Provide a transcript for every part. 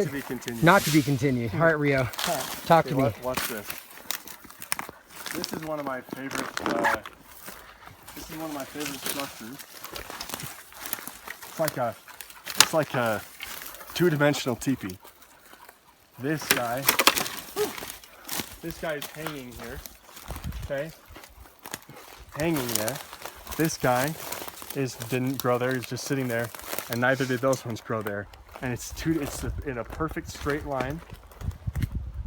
to be continued. Not to be continued. All right, Rio. Talk to me. Watch this. This is one of my favorite. Structures. It's like a two-dimensional teepee. This guy is hanging here. Okay. Hanging there. This guy didn't grow there. He's just sitting there, and neither did those ones grow there. And it's in a perfect straight line,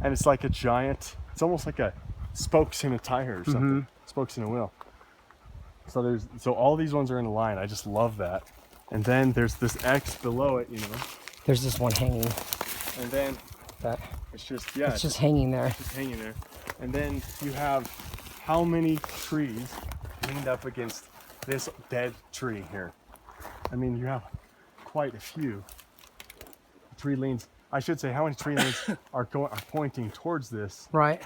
and it's like a giant. It's almost like a spokes in a tire or something. Spokes in a wheel. So all these ones are in a line. I just love that. And then there's this X below it, you know. There's this one hanging. And then it's just hanging there. It's just hanging there. And then you have how many trees leaned up against this dead tree here? I mean, you have quite a few tree leans. I should say, how many tree leans are pointing towards this? Right.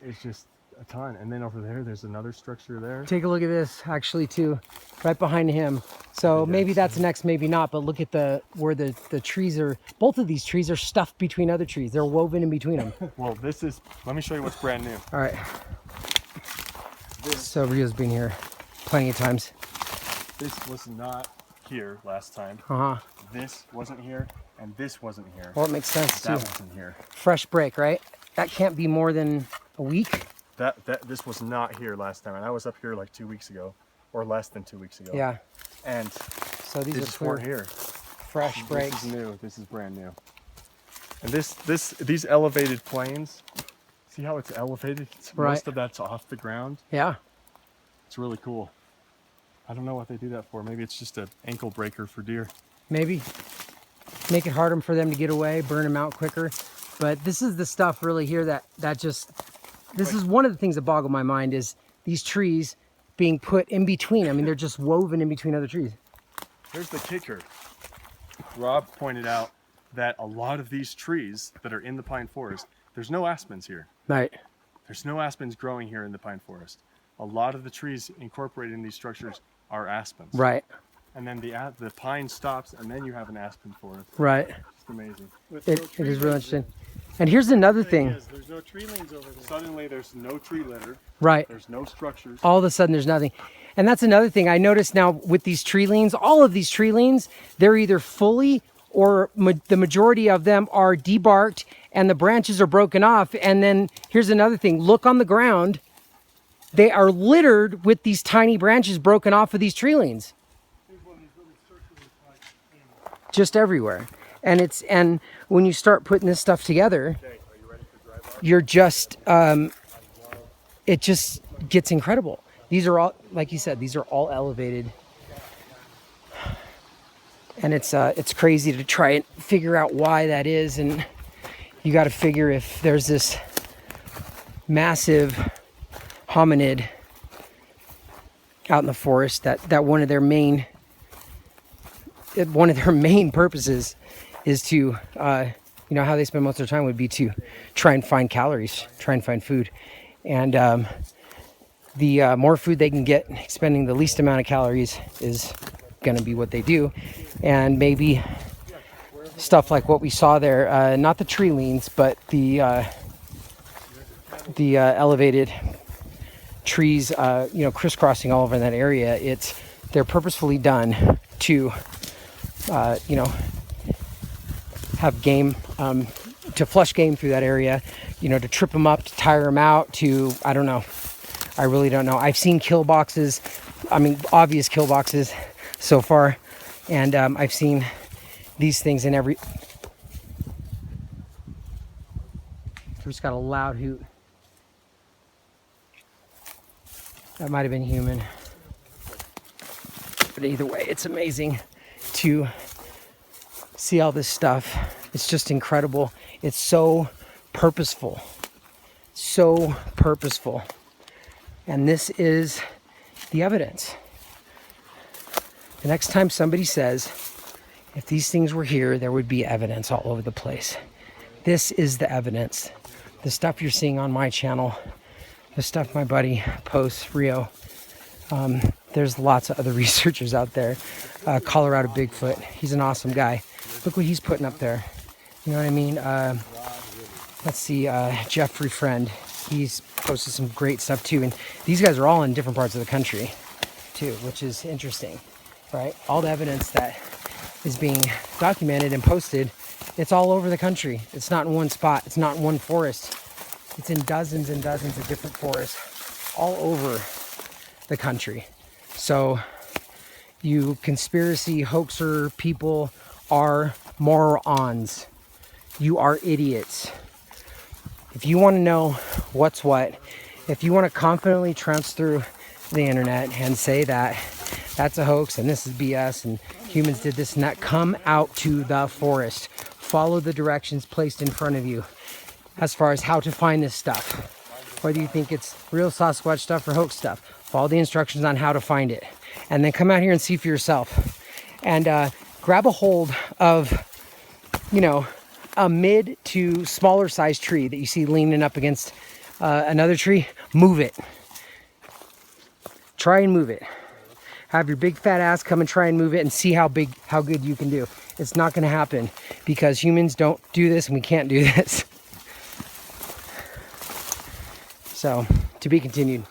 It's just a ton. And then over there's another structure there. Take a look at this, actually, too, right behind him. So maybe that's next, maybe not. But look at where the trees are. Both of these trees are stuffed between other trees. They're woven in between them. Well, let me show you what's brand new. All right. So Rio's been here plenty of times. This was not here last time. This wasn't here, and this wasn't here. Well, it makes sense too. That wasn't here. Fresh break, right? That can't be more than a week. This was not here last time, and I was up here like 2 weeks ago, or less than 2 weeks ago. Yeah. And so these are here. Fresh breaks. This is new. This is brand new. And these elevated planes. See how it's elevated? Most of that's off the ground. Yeah. It's really cool. I don't know what they do that for. Maybe it's just an ankle breaker for deer. Maybe. Make it harder for them to get away, burn them out quicker. But this is the stuff really here that just... This is one of the things that boggle my mind is these trees being put in between. I mean, they're just woven in between other trees. Here's the kicker. Rob pointed out that a lot of these trees that are in the pine forest, there's no aspens here. Right. There's no aspens growing here in the pine forest. A lot of the trees incorporated in these structures are aspens. Right. And then the pine stops, and then you have an aspen forest. Right. It's amazing. It is really interesting. And here's another thing. There's no tree lanes over there. Suddenly there's no tree litter. Right. There's no structures. All of a sudden there's nothing. And that's another thing I noticed now with these tree leans. All of these tree leans, they're either fully or the majority of them are debarked and the branches are broken off. And then here's another thing. Look on the ground. They are littered with these tiny branches broken off of these tree leans. Just everywhere. And when you start putting this stuff together, you're just, it just gets incredible. These are all, like you said, these are all elevated. And it's crazy to try and figure out why that is. And you got to figure if there's this massive hominid out in the forest that one of their main purposes is to, you know, how they spend most of their time would be to try and find calories, try and find food. And the more food they can get, expending the least amount of calories is going to be what they do. And maybe stuff like what we saw there, not the tree leans, but the elevated trees, you know, crisscrossing all over in that area. They're purposefully done to, you know, have game, to flush game through that area, you know, to trip them up, to tire them out, to, I don't know. I really don't know. I've seen kill boxes, I mean, obvious kill boxes so far. And I've seen these things in every... Just got a loud hoot. That might have been human. But either way, it's amazing to see all this stuff. It's just incredible. It's so purposeful. So purposeful. And this is the evidence. The next time somebody says, if these things were here, there would be evidence all over the place. This is the evidence. The stuff you're seeing on my channel, the stuff my buddy posts, Rio. There's lots of other researchers out there. Colorado Bigfoot, he's an awesome guy. Look what he's putting up there. You know what I mean? Let's see, Jeffrey Friend, he's posted some great stuff too. And these guys are all in different parts of the country too, which is interesting, right? All the evidence that is being documented and posted, it's all over the country. It's not in one spot. It's not in one forest. It's in dozens and dozens of different forests all over the country. So you conspiracy hoaxer people are morons. You are idiots. If you want to know what's what, if you want to confidently trounce through the internet and say that that's a hoax and this is BS and humans did this and that, come out to the forest. Follow the directions placed in front of you as far as how to find this stuff. Whether you think it's real Sasquatch stuff or hoax stuff, follow the instructions on how to find it. And then come out here and see for yourself. And grab a hold of, you know, a mid to smaller size tree that you see leaning up against another tree. Move it. Try and move it. Have your big fat ass come and try and move it and see how good you can do. It's not going to happen because humans don't do this and we can't do this. So, to be continued.